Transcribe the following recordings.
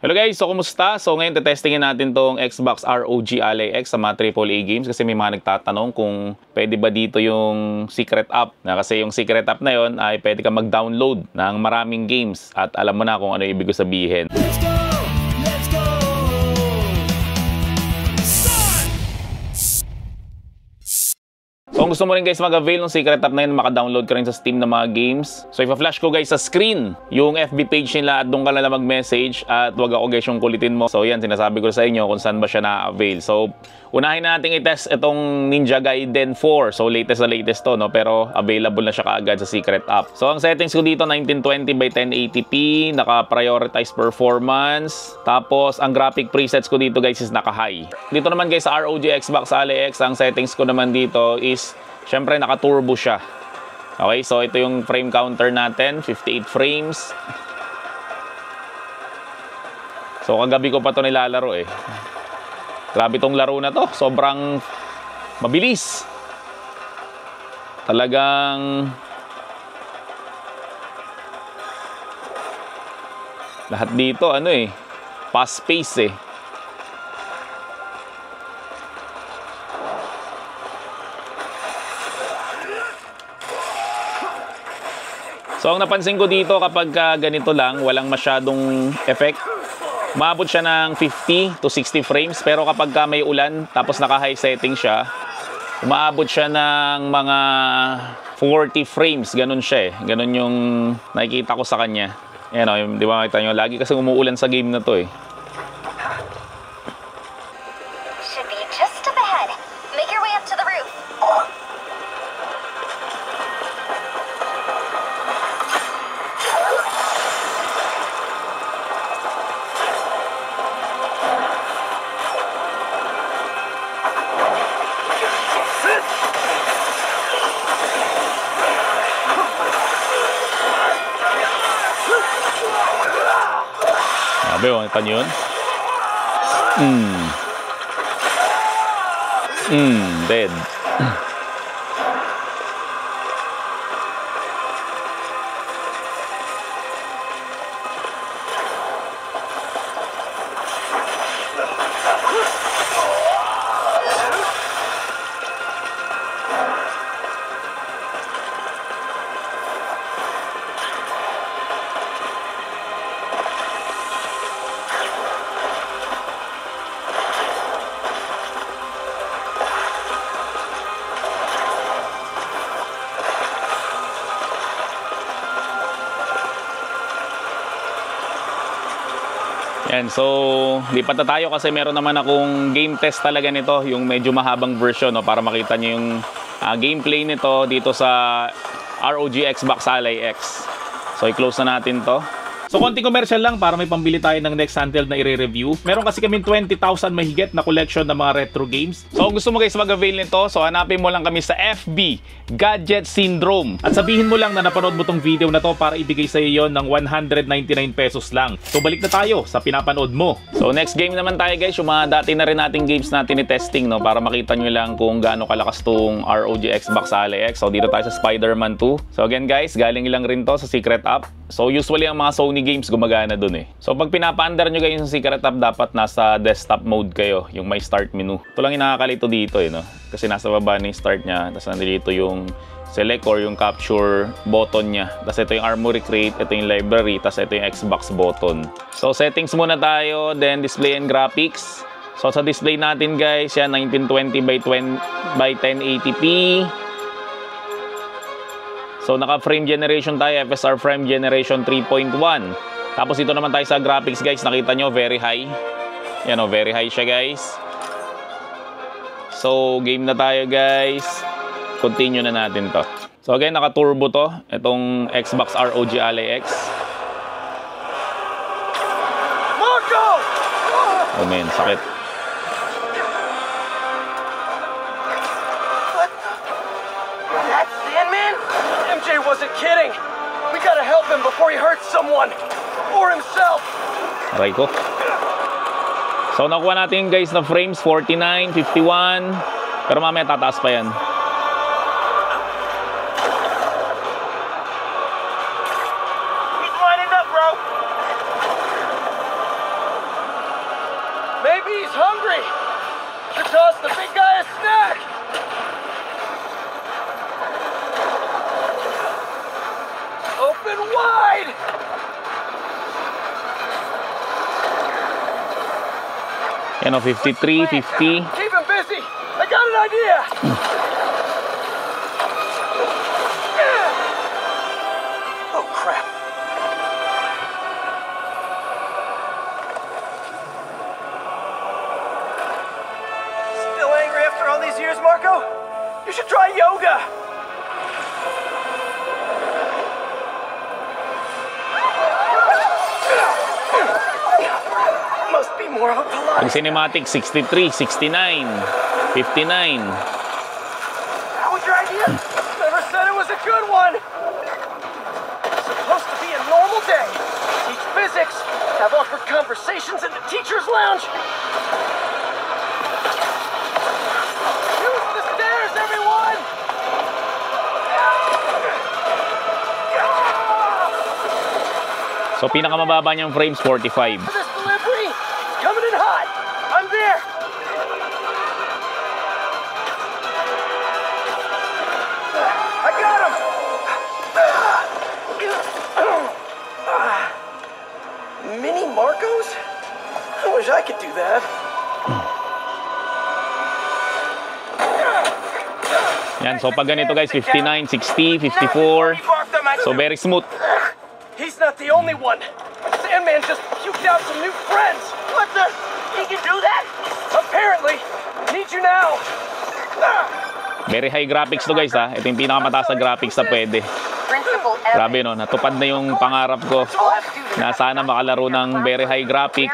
Hello guys, so kumusta? So ngayon testingin natin tong Xbox ROG Ally X sa mga AAA games kasi may mga nagtatanong kung pwede ba dito yung secret app. Kasi yung secret app na yon ay pwede ka mag-download ng maraming games at alam mo na kung ano ibig sabihin. Let's go! Let's go! Start! So kung gusto mo rin guys mag-avail ng secret app na yun, maka-download ka rin sa Steam na mga games. So ipa-flash ko guys sa screen yung FB page nila at doon ka na mag-message at wag ako guys yung kulitin mo. So yan, sinasabi ko sa inyo kung saan ba siya na-avail. So unahin natin i-test itong Ninja Gaiden 4. So latest to, no? Pero available na siya kaagad sa secret app. So ang settings ko dito 1920 by 1080p, naka-prioritize performance. Tapos ang graphic presets ko dito guys is naka-high. Dito naman guys sa ROG Xbox Ally X, ang settings ko naman dito is syempre naka-turbo siya. Okay, so ito yung frame counter natin, 58 frames. So kagabi ko pa to nilalaro eh. Grabe tong laro na to, sobrang mabilis. Talagang lahat dito ano eh, fast pace eh. So ang napansin ko dito kapag ganito lang, walang masyadong effect. Maabot siya ng 50 to 60 frames, pero kapag may ulan tapos naka-high setting siya, umaabot siya ng mga 40 frames, ganun siya eh. Ganun yung nakikita ko sa kanya. Ayan o, di ba makita nyo? Lagi kasi umuulan sa game na to eh. Should be just up ahead. Make your way up to the roof. Sabi mo, ito yun? Dead. Yan, so lipat na tayo kasi meron naman akong game test talaga nito, yung medyo mahabang version, no, para makita nyo yung gameplay nito dito sa ROG Xbox Ally X. So i-close na natin to. So konting commercial lang para may pambili tayo ng next handheld na i-review. Meron kasi kaming 20,000 mahigit na collection ng mga retro games. So kung gusto mo guys mag-avail nito, so hanapin mo lang kami sa FB Gadget Syndrome. At sabihin mo lang na napanood mo tong video na to para ibigay sa iyo ng 199 pesos lang. So balik na tayo sa pinapanood mo. So next game naman tayo guys, yung mga dati na rin nating games natin i-testing, no, para makita nyo lang kung gaano kalakas tong ROG Xbox Ally X. So dito tayo sa Spider-Man 2. So again guys, galing lang rin to sa secret app. So usually ang mga Sony games gumagana dun eh. So pag pinapaandar nyo kayo sa secret app, dapat nasa desktop mode kayo, yung may start menu. Ito lang yung nakakalito dito eh, no? Kasi nasa baba na yung start nya, tapos nandito yung select or yung capture button nya. Tapos ito yung armory crate, ito yung library, tapos ito yung Xbox button. So settings muna tayo, then display and graphics. So sa display natin guys, yan 1920 by 1080p. So naka-frame generation tayo, FSR frame generation 3.1. Tapos dito naman tayo sa graphics guys, nakita nyo, very high. Yan o, very high siya guys. So game na tayo guys. Continue na natin to. So again, naka-turbo to, itong Xbox ROG Ally X. Marco! Oh man, sakit. What the? That Sandman? MJ wasn't kidding. We gotta help him before he hurts someone. Or himself. Aray ko. So nakuha natin guys na frames, 49, 51. Pero mamaya tataas pa yan. He's lining up, bro. Maybe he's hungry. Should toss the big guy a snack. Open wide. Yan o, 53, 50. Keep him busy. I got an idea. Oh, crap. Still angry after all these years, Marco? You should try yoga. Must be more of a Pag Pilates. cinematic, 63, 69, 59. How was your idea? Never said it was a good one. It's supposed to be a normal day. Teach physics, have awkward conversations in the teacher's lounge. Use the stairs, everyone! So, pinakamababa niyang frames, 45. For this delivery, coming in hot. I'm there. I got him. Mini Marcos? I wish I could do that. Yan, so pag ganito guys, 59, 60, 54. So, very smooth. He's not the only one. Sandman just puked out some new friends. What the? He can do that? Apparently. Need you now. Very high graphics to guys ha. Ito yung pinakamataas na graphics na pwede. Principal Grabe no, natupad na yung pangarap ko. I'll have to do the Na sana makalaro ng very high graphics.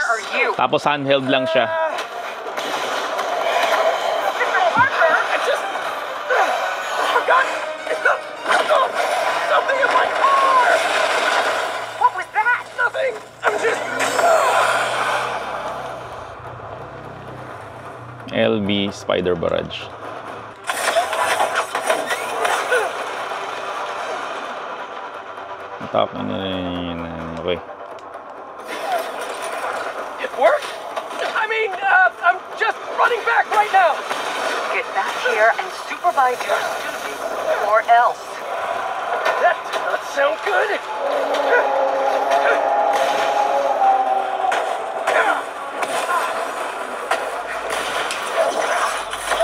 Tapos handheld lang siya. I just forgot. Something in my car. What was that? Nothing. I'm just. LB Spider Barrage. Attack. Okay. It worked. I mean, I'm just running back right now. Get back here and supervise your students, or else. That does not sound good.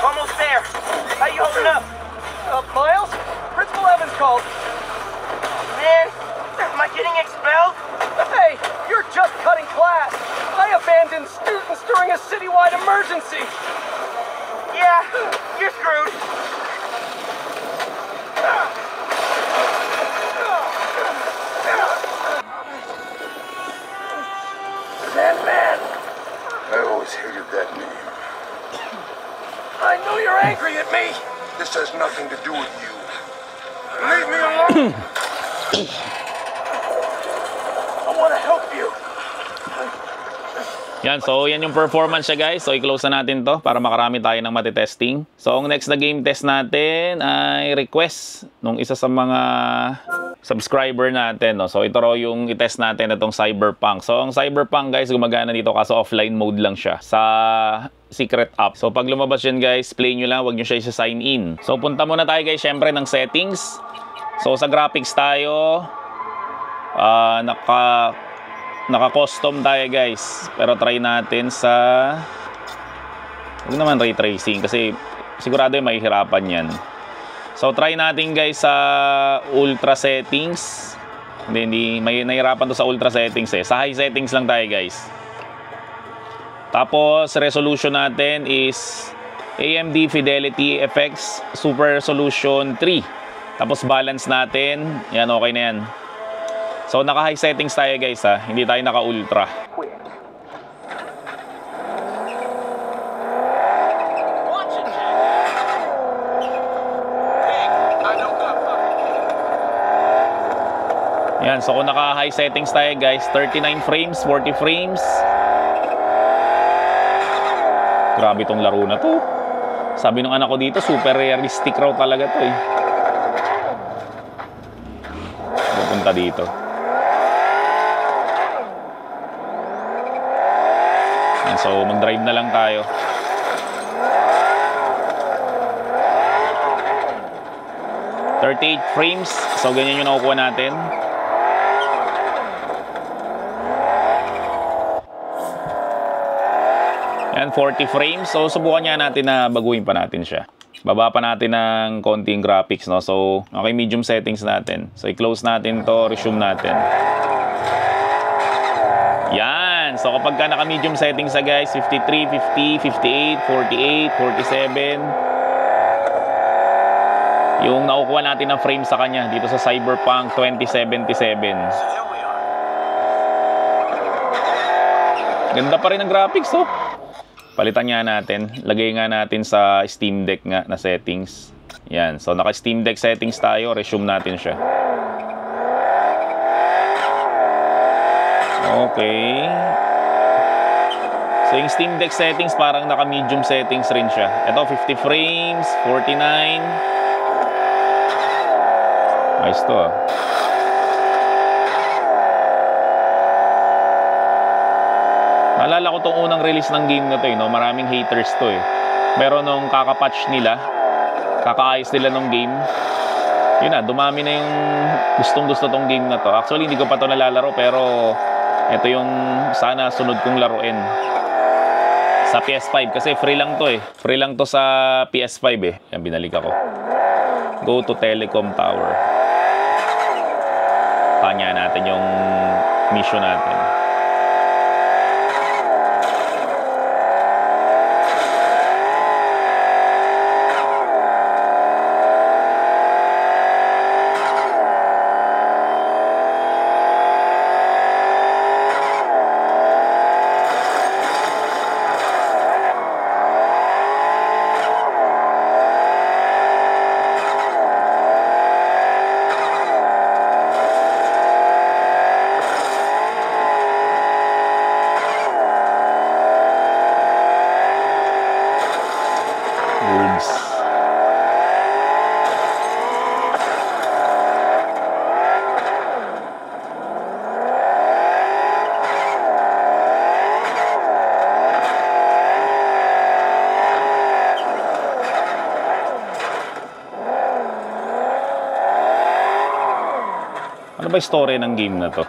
Almost there. How you holding up? Miles? Principal Evans called. Man, am I getting expelled? Hey, you're just cutting class. I abandoned students during a citywide emergency. Yeah, you're screwed. Sandman! I always hated that name. I know you're angry at me. This has nothing to do with you. Leave me alone! I want to help you. Yan, so yan yung performance siya guys. So i-close na natin to para makarami tayo ng matitesting. So ang next na game test natin ay request nung isa sa mga subscriber natin. No? So ito raw yung i-test natin itong Cyberpunk. So ang Cyberpunk guys gumagana dito kaso offline mode lang siya sa secret app. So pag lumabas yun guys, play nyo lang, wag nyo siya isa-sign in. So punta muna tayo guys syempre ng settings. So sa graphics tayo, naka-custom tayo guys. Pero try natin sa huwag naman ray tracing kasi sigurado yung mahihirapan yan. So try natin guys sa ultra settings. Hindi may nahirapan to sa ultra settings eh. Sa high settings lang tayo guys. Tapos resolution natin is AMD Fidelity FX Super Resolution 3. Tapos balance natin, yan okay na yan. So naka high settings tayo guys ha, hindi tayo naka ultra. Yan, so kung naka high settings tayo guys, 39 frames, 40 frames. Grabe tong laro na to. Sabi nung anak ko dito, super realistic raw talaga to eh. Pupunta dito. Yan, so mag-drive na lang tayo. frames. So ganyan yung nakukuha natin. Yan, 40 frames. So subukan niya natin na baguhin pa natin siya. Baba pa natin ng konting graphics, no? So okay, medium settings natin. So i-close natin to, resume natin. Yan. So kapag ka naka-medium settings sa guys, 53, 50, 58, 48, 47. Yung nakukuha natin ng frame sa kanya dito sa Cyberpunk 2077. Ganda pa rin ang graphics, oh. Palitan nga natin. Lagay nga natin sa Steam Deck nga na settings. Yan. So naka Steam Deck settings tayo. Resume natin siya. Okay. So yung Steam Deck settings parang naka medium settings rin siya. Ito 50 frames, 49. Ayos to, ah. Naalala ko tong unang release ng game na to, no? Maraming haters to, eh. Pero nung kakapatch nila, kakaayos nila ng game, yun na, dumami na yung gustong-gusto tong game na to. Actually, hindi ko pa to nalalaro, pero ito yung sana sunod kong laruin sa PS5. Kasi free lang to, eh. Free lang to sa PS5, eh. Yan, binalik ako. Go to Telecom Tower. Kanya natin yung mission natin. Ano ba yung story ng game na to?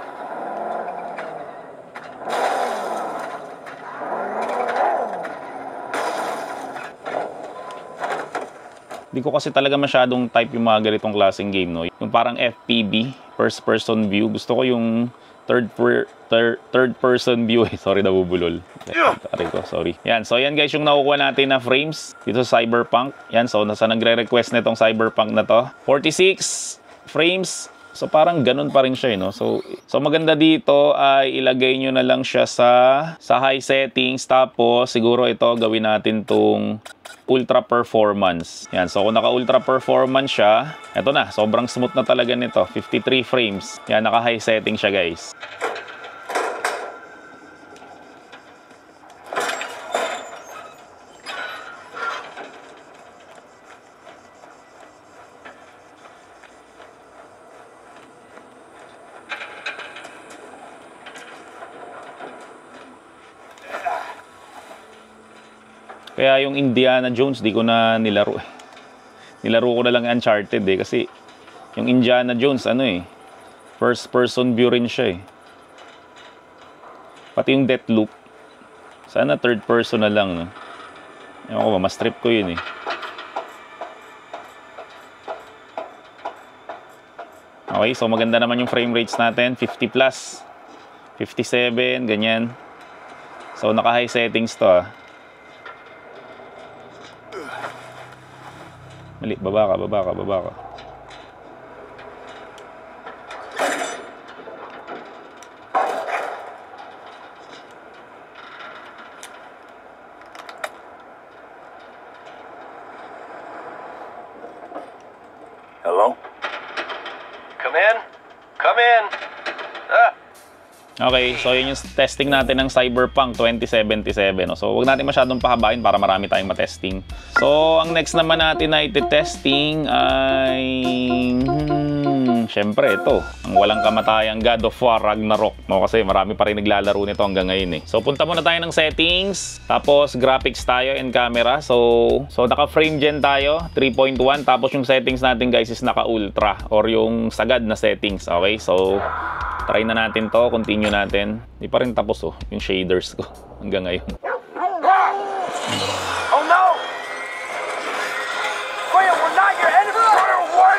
Hindi ko kasi talaga masyadong type yung mga ganitong klaseng game, no? Yung parang FPV, first person view. Gusto ko yung third person view. Sorry, nabubulol. Sorry. Yan, so yan guys yung nakukuha natin na frames dito sa Cyberpunk. Yan, so nasa nagre-request nitong Cyberpunk na to. 46 frames. So parang ganun pa rin siya, no? So maganda dito ay ilagay nyo na lang siya sa high settings. Tapos siguro ito gawin natin tong ultra performance. Yan, so kung naka ultra performance siya, eto na, sobrang smooth na talaga nito. 53 frames. Yan, naka high setting siya guys. Kaya yung Indiana Jones, di ko na nilaro eh. Nilaro ko na lang Uncharted eh. Kasi yung Indiana Jones, ano eh, first person view rin siya eh. Pati yung Deathloop. Sana third person na lang, no? Ewan ko ba, mas trip ko yun eh. Okay, so maganda naman yung frame rates natin. 50 plus, 57, ganyan. So naka high settings to ah. Mali, baba ka. Hello? Come in. Come in. Okay, so yun yung testing natin ng Cyberpunk 2077. No? So wag natin masyadong pahabain para marami tayong matesting. So ang next naman natin na iti-testing ay syempre ito, ang walang kamatayang God of War Ragnarok. No, kasi marami pa rin naglalaro nito hanggang ngayon eh. So punta muna tayo ng settings, tapos graphics tayo and camera. So naka-frame gen tayo, 3.1. Tapos yung settings natin guys is naka-ultra or yung sagad na settings. Okay, so try na natin to, continue natin. Di pa rin tapos oh, yung shaders ko hanggang ngayon. Oh no! Freya, we're not your enemy! What?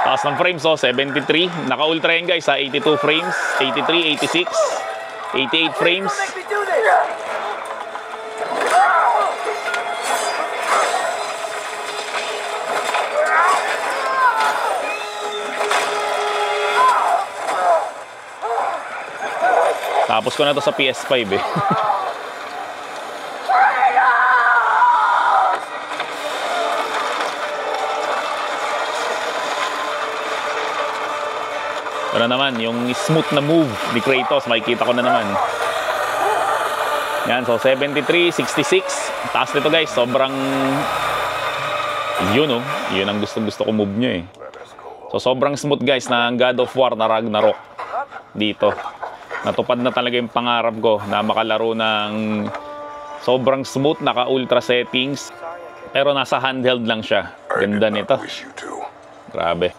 Taas ng frames oh, 73. Naka-ultra yan guys sa 82 frames, 83, 86, 88 frames. Don't make me do this! Tapos ko na to sa PS5 eh. Ano naman, yung smooth na move ni Kratos, makikita ko na naman. Yan, so 73, 66. Taas nito guys, sobrang... Yun oh, yun ang gusto ko move nyo eh. So sobrang smooth guys na God of War na Ragnarok dito. Natupad na talaga yung pangarap ko na makalaro ng sobrang smooth, naka-ultra settings. Pero nasa handheld lang siya. Ganda nito. Grabe.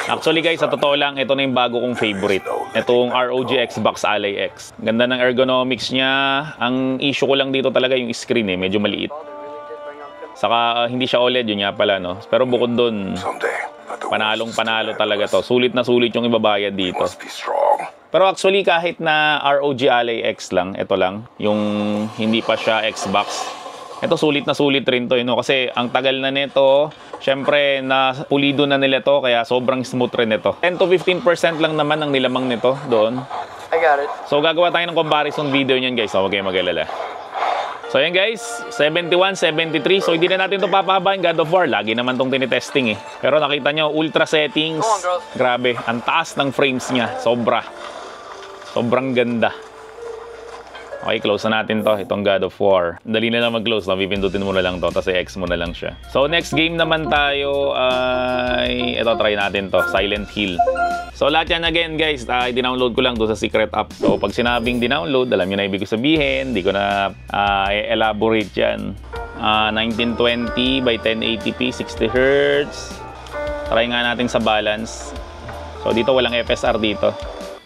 Actually guys, sa totoo lang, ito na yung bago kong favorite. Itong ROG Xbox Ally X. Ganda ng ergonomics niya. Ang issue ko lang dito talaga yung screen eh, medyo maliit. Saka hindi siya OLED, yun nga pala no. Pero bukod dun, panalong-panalo talaga to. Sulit na sulit yung ibabayad dito. Pero actually kahit na ROG Ally X lang, ito lang, yung hindi pa siya Xbox, ito sulit na sulit rin to, no? Kasi ang tagal na nito, syempre na pulido na nila to, kaya sobrang smooth rin ito. 10 to 15% lang naman ang nilamang nito doon. I got it. So gagawa tayo ng comparison video niyan guys, huwag kayong mag-alala. So yan guys, 71, 73. So hindi na natin ito papahabain, God of War. Lagi naman itong tinitesting eh. Pero nakita nyo, ultra settings. Grabe, ang taas ng frames niya. Sobrang ganda. Okay, close na natin to. Itong God of War. Dali na lang mag-close. Pipindutin mo na lang to. Tapos i-X mo na lang siya. So next game naman tayo ay... Ito, try natin to. Silent Hill. So lahat yan again guys, i-download ko lang doon sa secret app. So pag sinabing dinownload, alam nyo na ibig sabihin. Hindi ko na elaborate yan. 1920 by 1080p, 60Hz. Try nga natin sa balance. So dito walang FSR dito.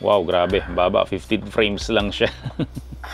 Wow, grabe. Baba, 15 frames lang siya.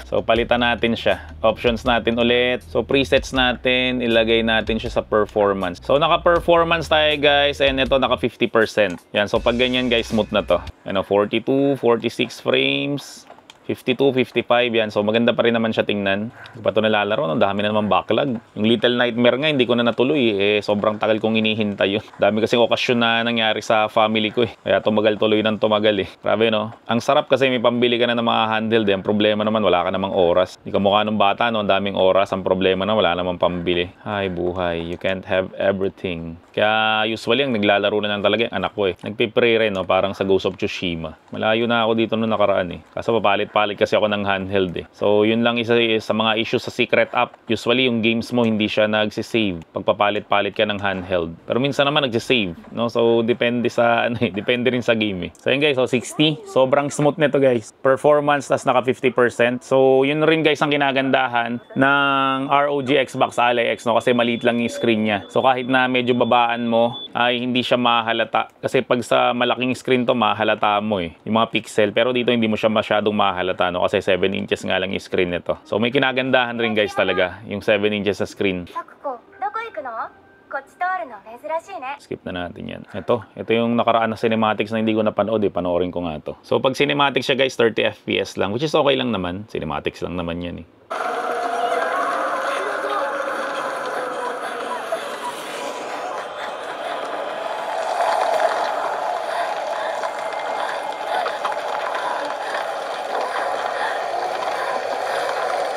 So palitan natin siya. Options natin ulit. So presets natin, ilagay natin siya sa performance. So naka-performance tayo guys, and ito naka 50%. Yan, so pag ganyan guys, smooth na to. Ano, 42, 46 frames. 52, 55 yan. So maganda pa rin naman siya tingnan. Hindi pa ito nalalaro. Ang dami na naman backlog. Yung Little Nightmare nga, hindi ko na natuloy. Eh, sobrang tagal kong inihintay yun. Dami kasing okasyon na nangyari sa family ko eh. Kaya tumagal tuloy ng tumagal eh. Grabe no? Ang sarap kasi may pambili ka na ng mga handheld eh. Ang problema naman, wala ka namang oras. Hindi ka mukha ng bata no? Ang daming oras. Ang problema na wala namang pambili. Ay buhay. You can't have everything. Kaya usually ang naglalaro na lang talaga yung anak ko eh. Nagpipray rin no? Parang sa Ghost of Tsushima. Malayo na ako dito noong nakaraan eh. Kaso papalit kasi ako ng handheld eh. So yun lang isa sa mga issues sa secret app. Usually yung games mo hindi siya nagsisave pag papalit-palit ka ng handheld. Pero minsan naman nagsisave, no? So depende sa ano eh, depende rin sa game eh. So yun guys, so 60, sobrang smooth nito guys. Performance tas naka 50%. So yun rin guys ang kinagandahan ng ROG Xbox Ally X, no? Kasi maliit lang yung screen niya. So kahit na medyo babaan mo ay hindi siya mahalata. Kasi pag sa malaking screen to mahalata mo eh, yung mga pixel. Pero dito hindi mo siya masyadong mahalata, no? Kasi 7 inches nga lang yung screen nito. So may kinagandahan rin guys talaga yung 7 inches sa screen. Skip na natin yan. Ito yung nakaraan na cinematics na hindi ko napanood eh. Panoorin ko nga to. So pag cinematics siya guys, 30 FPS lang. Which is okay lang naman. Cinematics lang naman yan eh.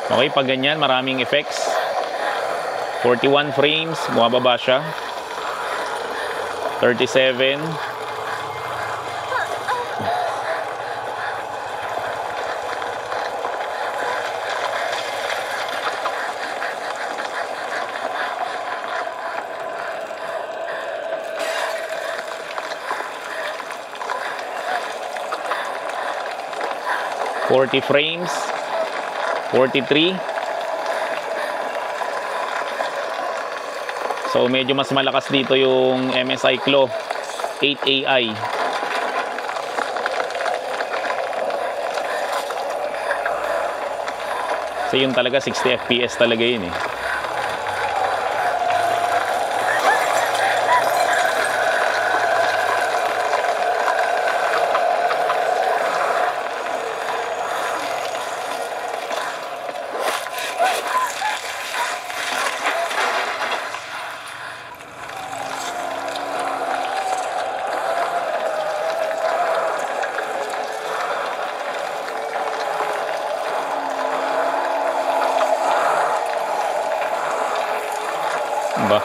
Okay, pag ganyan, maraming effects. 41 frames, bumababa siya. 37. 40 frames. 43. So medyo mas malakas dito yung MSI Claw 8AI. So yun talaga 60 FPS talaga yun eh. Ba?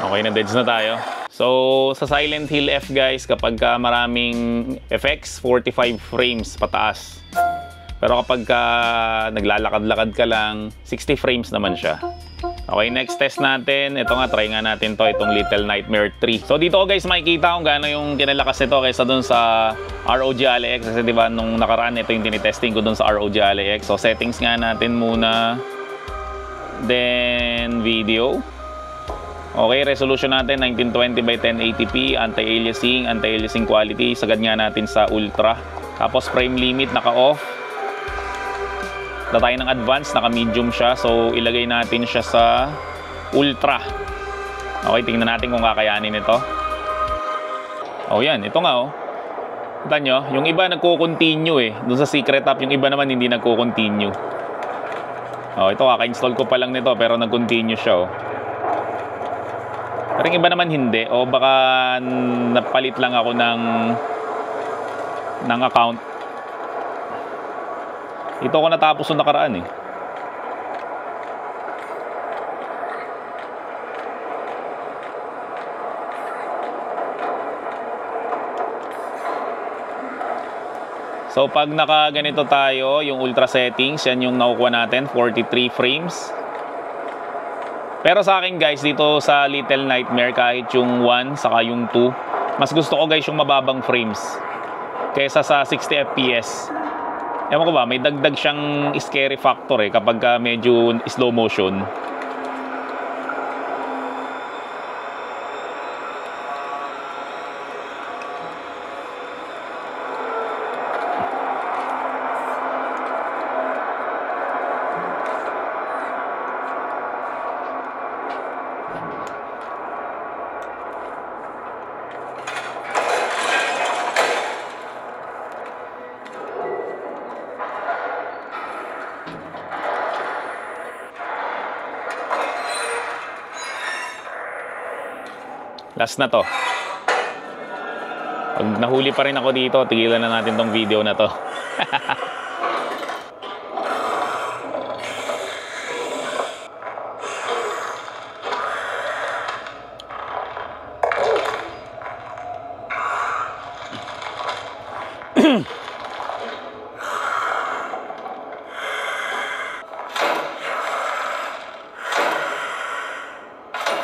Okay na, deads na tayo. So, sa Silent Hill F guys, kapag maraming effects, 45 frames pataas. Pero kapag naglalakad-lakad ka lang, 60 frames naman siya. Okay, next test natin. Ito nga, try nga natin to, itong Little Nightmare 3. So dito ko guys makikita kung gaano yung kinalakas nito kaysa dun sa ROG Ally X. Kasi diba nung nakaraan, ito yung tinitesting ko dun sa ROG Ally X. So settings nga natin muna. Then video. Okay, resolution natin 1920 by 1080p. Anti-aliasing quality. Sagad nga natin sa ultra. Tapos frame limit naka-off. Tayo ng advance, naka-medium siya. So, ilagay natin siya sa ultra. Okay, tingnan natin kung kakayanin ito. Oh, yan. Ito nga, oh. Kita nyo, yung iba nagko-continue eh. Doon sa secret app, yung iba naman hindi nagko-continue. Oh, ito, kaka-install ko pa lang nito, pero nag-continue siya, oh. Pero yung iba naman hindi. O baka napalit lang ako ng account. Ito ko natapos nung nakaraan eh. So pag nakaganito tayo, yung ultra settings, yan yung nakukuha natin, 43 frames. Pero sa akin guys, dito sa Little Nightmare, kahit yung 1 saka yung 2, mas gusto ko guys yung mababang frames kaysa sa 60 FPS. Ewan ko ba, may dagdag siyang scary factor eh kapag medyo slow motion. Last na to. Pag nahuli pa rin ako dito, tigilan na natin tong video na to.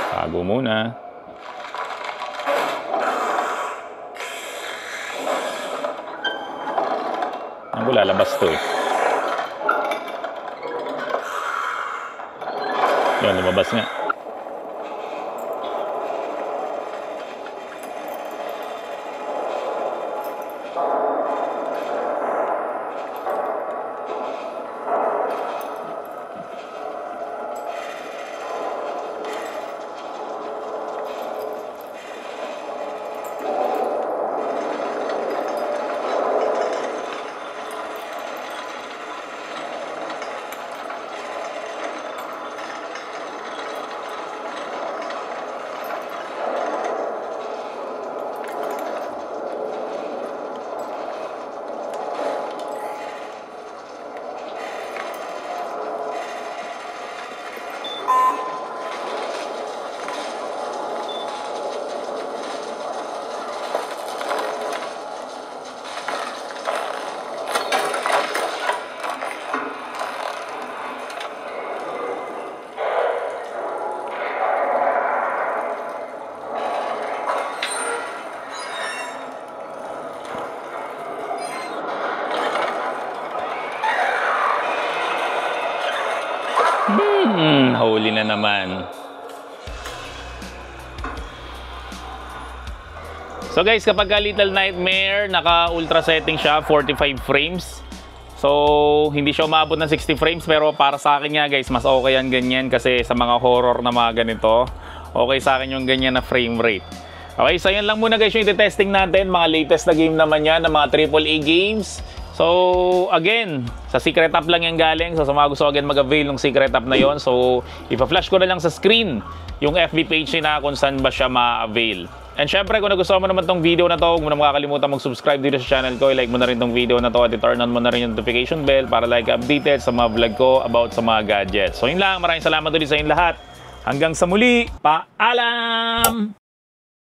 Tago muna. Ang lalabas to eh. Yun, lumabas nga. nahuli na naman. So guys, kapag ka Little Nightmare, naka-ultra setting siya, 45 frames. So, hindi siya umabot ng 60 frames, pero para sa akin nga guys, mas okay yan ganyan kasi sa mga horror na mga ganito, okay sa akin yung ganyan na frame rate. Okay, so yan lang muna guys yung iti-testing natin. Mga latest na game naman yan, ng mga AAA games. So, again, sa Secret App lang yan galing. So, sa mga gusto again mag-avail ng Secret App na yon, so, ipa-flash ko na lang sa screen yung FB page na kung saan ba siya ma-avail. And syempre, kung nagustuhan mo naman tong video na to, huwag mo na makakalimutan mag-subscribe dito sa channel ko. I-like mo na rin tong video na to at i-turn on mo na rin yung notification bell para like updated sa mga vlog ko about sa mga gadgets. So yun lang, maraming salamat ulit sa inyo lahat. Hanggang sa muli, paalam!